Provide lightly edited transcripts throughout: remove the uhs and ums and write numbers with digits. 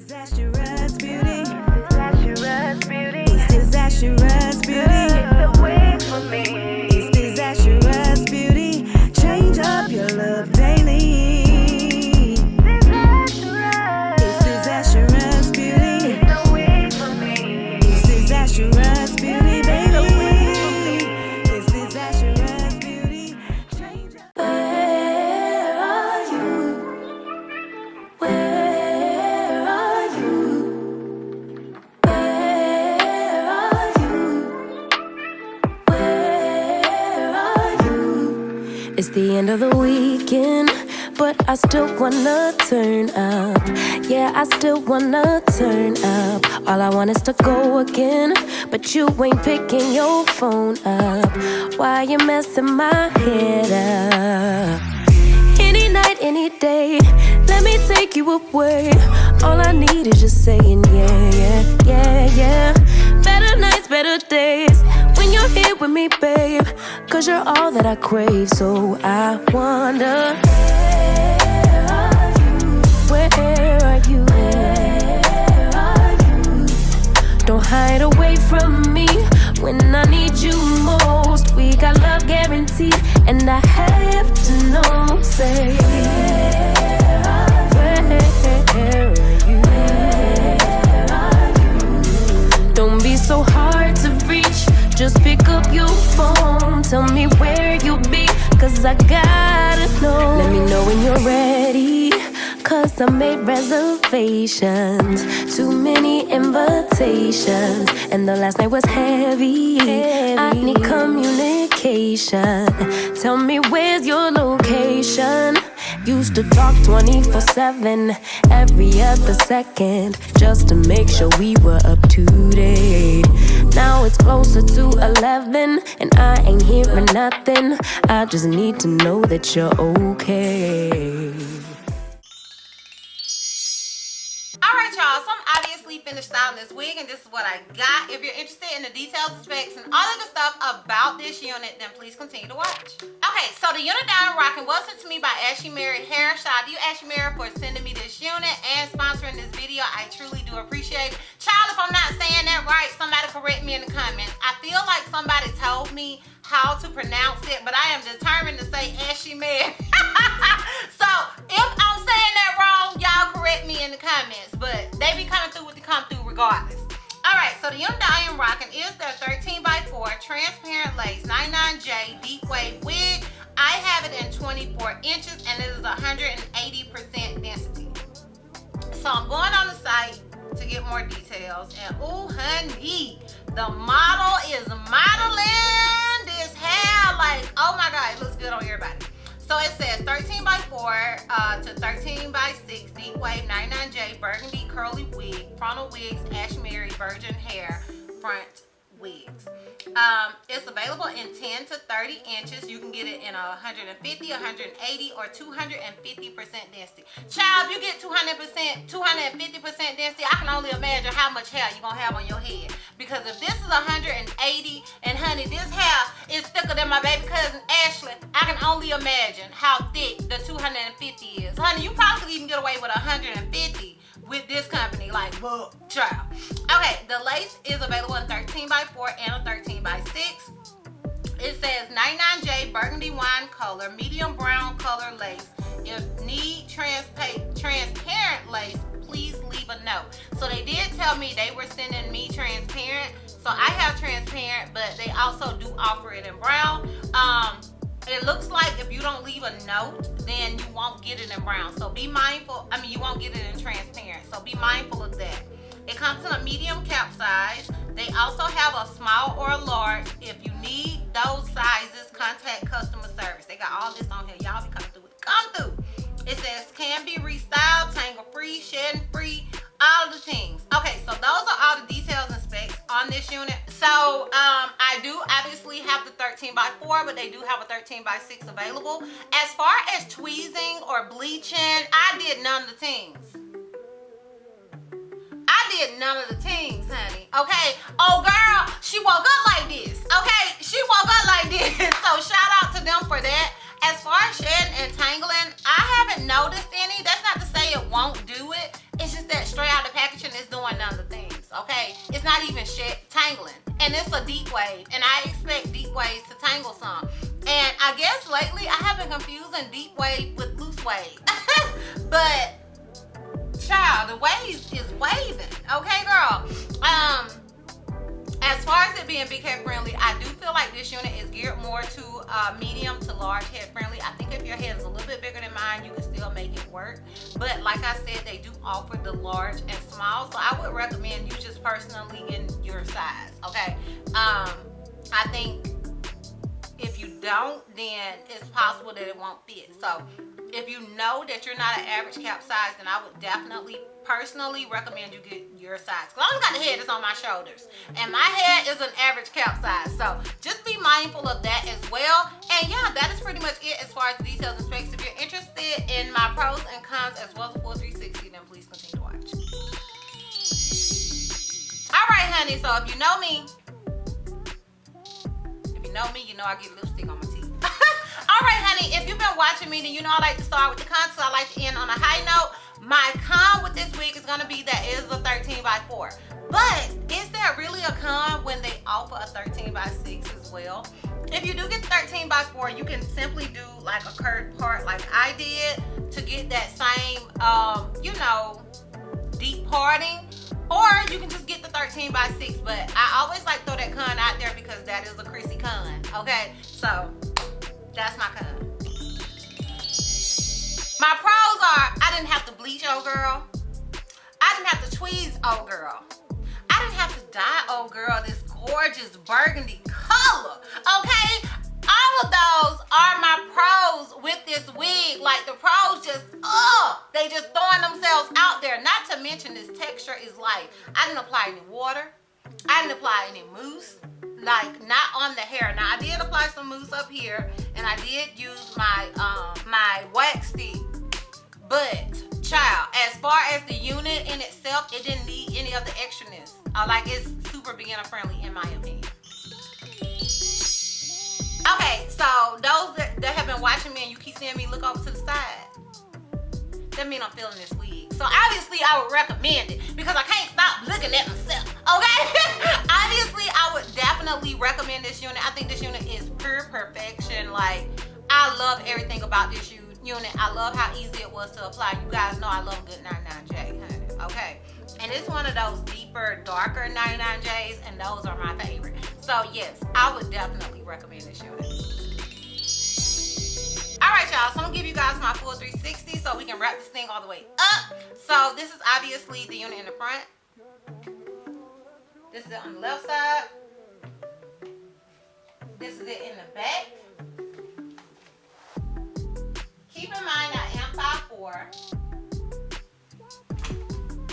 Disastrous beauty. Disastrous beauty. It's disastrous beauty. It's the wig for me. It's disastrous beauty. Change up your look daily. Disastrous. It's disastrous beauty. It's the wig for me. It's disastrous beauty, baby. It's disastrous beauty. Change up. Where are you? Where are you? Where are you? Where are you? It's the end of the weekend, but I still wanna turn up. Yeah, I still wanna turn up. All I want is to go again, but you ain't picking your phone up. Why you messing my head up? Any night, any day, let me take you away. All I need is just saying yeah, yeah, yeah, yeah. Better nights, better days, when you're here with me, babe. Cause you're all that I crave, so I wonder, where are you? Where are you? Where are you? Don't hide away from me when I need you most. We got love guaranteed, and I have to know, say, where are you? Where are you? Don't be so hard to reach, just pick up your phone. Tell me where you'll be, cause I gotta know. Let me know when you're ready, cause I made reservations. Too many invitations, and the last night was heavy. I need communication. Tell me where's your location. Used to talk 24/7, every other second, just to make sure we were up to date. Now it's closer to 11, and I ain't hearing nothing. I just need to know that you're okay. Alright y'all, so I'm obviously finished styling this wig, and this is what I got. If you're interested in the details, specs, and all of the stuff about this unit, then please continue to watch. Okay, so the unit that I'm rocking was sent to me by Ashimary Hair. Shout out to you, Ashimary, for sending me this unit and sponsoring this video. I truly do appreciate it. Child, if I'm not saying that right, somebody correct me in the comments. I feel like somebody told me how to pronounce it, but I am determined to say Ashimary. So if I'm saying that wrong, y'all correct me in the comments, but they be coming through what they come through regardless. Alright, so the unit that I am rocking is the 13x4 transparent lace 99J Deep Wave Wig. I have it in 24 inches, and it is 180% density. So I'm going on the site to get more details, and ooh honey, the model is modeling this hair like, oh my god, it looks good on everybody. So it says 13x4 to 13x6 Deep Wave 99J Burgundy Curly Wig, Frontal Wigs, Ashimary Virgin Hair Front Wigs. It's available in 10 to 30 inches. You can get it in 150, 180, or 250% density. Child, if you get 250% density, I can only imagine how much hair you're gonna have on your head. Because if this is 180, and honey, this hair is thicker than my baby cousin Ashley, I can only imagine how thick the 250 is. Honey, you probably could even get away with 150 with this company, like, whoa, child. Okay, the lace is available in 13x4 and a 13x6. It says 99J Burgundy Wine Color, Medium Brown Color Lace. If need transparent lace, please leave a note. So they did tell me they were sending me transparent. So I have transparent, but they also do offer it in brown. It looks like if you don't leave a note, then you won't get it in brown. So be mindful. I mean, you won't get it in transparent. So be mindful of that. It comes in a medium cap size. They also have a small or a large. If you need those sizes, contact customer service. They got all this on here. Y'all be coming through. Come through. It says can be restyled, tangle free, shedding free, all the things. Okay, so those are all the details and specs on this unit. So I do obviously have the 13x4, but they do have a 13x6 available. As far as tweezing or bleaching, I did none of the things. Honey. Okay. Oh girl, she woke up like this. Okay, she woke up like this. So shout out to them for that. As far as shedding and tangling, I haven't noticed any. That's not to say it won't do it. It's just that straight out of the Deepwave, and I expect Deepwave to tangle some. And I guess lately I have been confusing Deepwave with loose wave. But child, the waves is waving. Okay, girl. As far as it being big head friendly, I do feel like this unit is geared more to medium to large head friendly. I think if your head is a little bit bigger than mine, you can still make it work. But like I said, they do offer the large and small, so I would recommend you just personally getting your size. Okay. I think if you don't, then it's possible that it won't fit. So if you know that you're not an average cap size, then I would definitely personally recommend you get your size. Because I only got the head that's on my shoulders, and my head is an average cap size. So just be mindful of that as well. And yeah, that is pretty much it as far as the details and specs. If you're interested in my pros and cons as well as the full 360, then please continue to watch. All right, honey. So if you know me, you know I get lipstick on my teeth. All right, honey, if you've been watching me, then you know I like to start with the cons, so I like to end on a high note. My con with this wig is gonna be that it is a 13x4. But is there really a con when they offer a 13x6 as well? If you do get the 13x4, you can simply do like a curved part like I did to get that same, you know, deep parting. Or you can just get the 13x6, but I always like to throw that con out there because that is a Chrissy con, okay? So, that's my con. My pros are, I didn't have to bleach, old girl. I didn't have to tweeze, old girl. I didn't have to dye, old girl, this gorgeous burgundy color, okay? All of those are my pros with this wig. Like, the pros just, they just throwing themselves out there. Not to mention this texture is like, I didn't apply any water. I didn't apply any mousse. Like, not on the hair. Now, I did apply some mousse up here, and I did use my my wax stick. But, child, as far as the unit in itself, it didn't need any of the extraness. Like, it's super beginner friendly in my opinion. Okay, so those that have been watching me and you keep seeing me look over to the side, that means I'm feeling this wig. So obviously I would recommend it because I can't stop looking at myself, okay? Obviously I would definitely recommend this unit. I think this unit is pure perfection. Like, I love everything about this unit. I love how easy it was to apply. You guys know I love a good 99J, honey, okay? And it's one of those deeper, darker 99Js, and those are my favorite. So yes, I would definitely recommend this unit. All right, y'all, so I'm gonna give you guys my full 360 so we can wrap this thing all the way up. So this is obviously the unit in the front. This is it on the left side. This is it in the back. Keep in mind I am 5'4".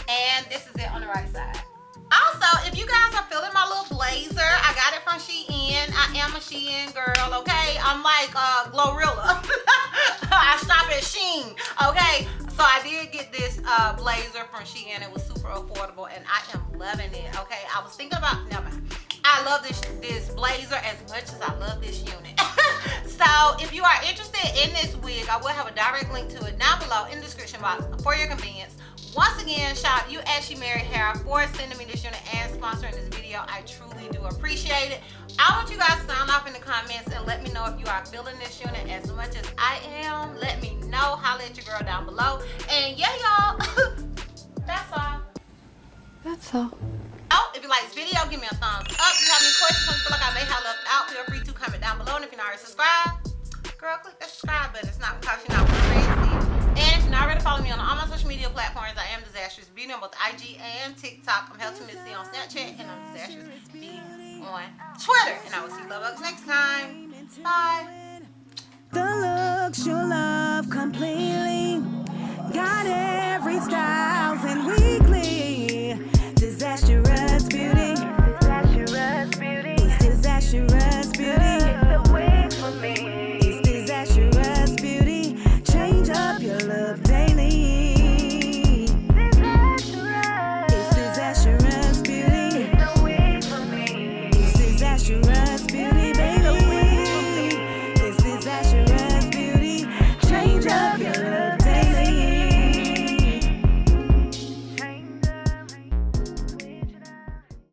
And this is it on the right side. Also, if you guys are feeling my little blazer, I got it from Shein. I am a Shein girl, okay? I'm like Glorilla. I shop at Shein, okay? So I did get this blazer from Shein. It was super affordable, and I am loving it, okay? I was thinking about, never mind. I love this blazer as much as I love this unit. So if you are interested in this wig, I will have a direct link to it down below in the description box for your convenience. Once again, shout out you Ashimary Hair for sending me this unit and sponsoring this video. I truly do appreciate it. I want you guys to sound off in the comments and let me know if you are feeling this unit as much as I am. Let me know. Holla at your girl down below. And yeah, y'all, that's all. That's all. Oh, if you like this video, give me a thumbs up. If you have any questions or feel like I may have left out, feel free to comment down below. And if you're not already subscribed, girl, click that subscribe button. It's not gonna cost you not crazy. And if you're not already following me on all my social media platforms, I am DizastrousBeauty on both IG and TikTok. I'm Healthy Missy on Snapchat, and I'm DizastrousBeauty on Twitter. And I will see you love bugs next time. Bye. The looks you love completely got every style and